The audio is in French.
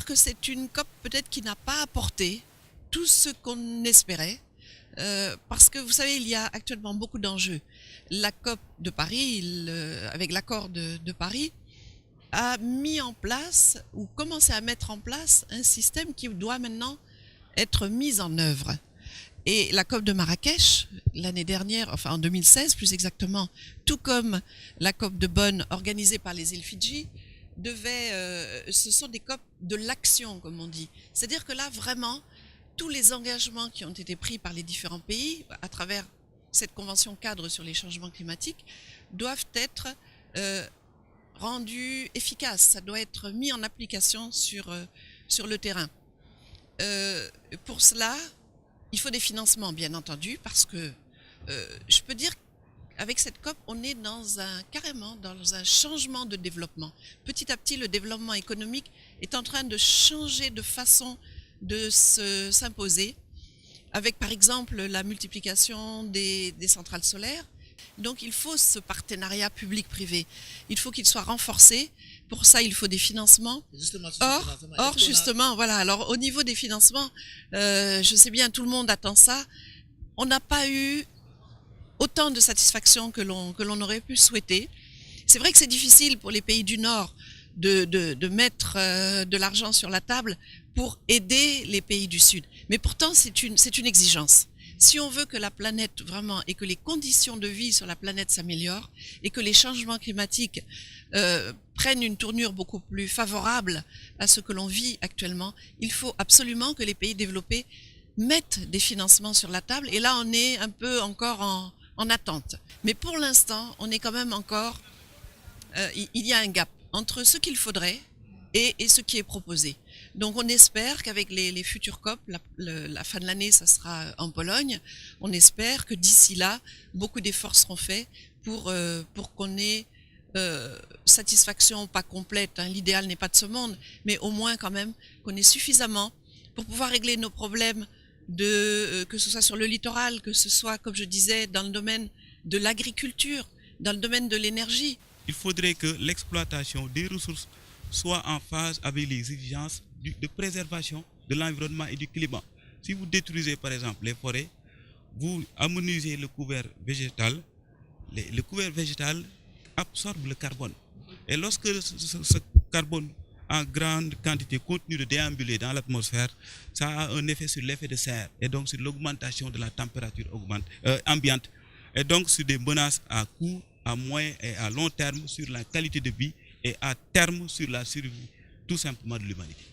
que c'est une COP peut-être qui n'a pas apporté tout ce qu'on espérait, parce que vous savez, il y a actuellement beaucoup d'enjeux. La COP de Paris, avec l'accord de Paris, a mis en place ou commencé à mettre en place un système qui doit maintenant être mis en œuvre. Et la COP de Marrakech, l'année dernière, enfin en 2016 plus exactement, tout comme la COP de Bonn organisée par les îles Fidji, ce sont des COP de l'action, comme on dit. C'est-à-dire que là, vraiment, tous les engagements qui ont été pris par les différents pays à travers cette convention cadre sur les changements climatiques doivent être rendus efficaces. Ça doit être mis en application sur le terrain. Pour cela, il faut des financements, bien entendu, parce que je peux dire qu'avec cette COP, on est carrément dans un changement de développement. Petit à petit, le développement économique est en train de changer de façon de s'imposer, avec par exemple la multiplication des centrales solaires. Donc il faut ce partenariat public-privé. Il faut qu'il soit renforcé. Pour ça, il faut des financements. Justement, voilà. Alors au niveau des financements, je sais bien, tout le monde attend ça. On n'a pas eu autant de satisfaction que l'on aurait pu souhaiter. C'est vrai que c'est difficile pour les pays du Nord de mettre de l'argent sur la table pour aider les pays du Sud. Mais pourtant, c'est une exigence. Si on veut que la planète vraiment et que les conditions de vie sur la planète s'améliorent et que les changements climatiques prennent une tournure beaucoup plus favorable à ce que l'on vit actuellement, il faut absolument que les pays développés mettent des financements sur la table. Et là, on est un peu encore en attente. Mais pour l'instant, on est quand même encore... il y a un gap entre ce qu'il faudrait et ce qui est proposé. Donc on espère qu'avec les futures COP, la fin de l'année, ça sera en Pologne, on espère que d'ici là, beaucoup d'efforts seront faits pour qu'on ait satisfaction, pas complète, hein, l'idéal n'est pas de ce monde, mais au moins quand même qu'on ait suffisamment pour pouvoir régler nos problèmes, que ce soit sur le littoral, que ce soit, comme je disais, dans le domaine de l'agriculture, dans le domaine de l'énergie. Il faudrait que l'exploitation des ressources soit en phase avec les exigences de préservation de l'environnement et du climat. Si vous détruisez par exemple les forêts, vous amenuisez le couvert végétal. Le couvert végétal absorbe le carbone. Et lorsque ce carbone en grande quantité continue de déambuler dans l'atmosphère, ça a un effet sur l'effet de serre et donc sur l'augmentation de la température ambiante et donc sur des menaces à court, à moyen et à long terme sur la qualité de vie et à terme sur la survie tout simplement de l'humanité.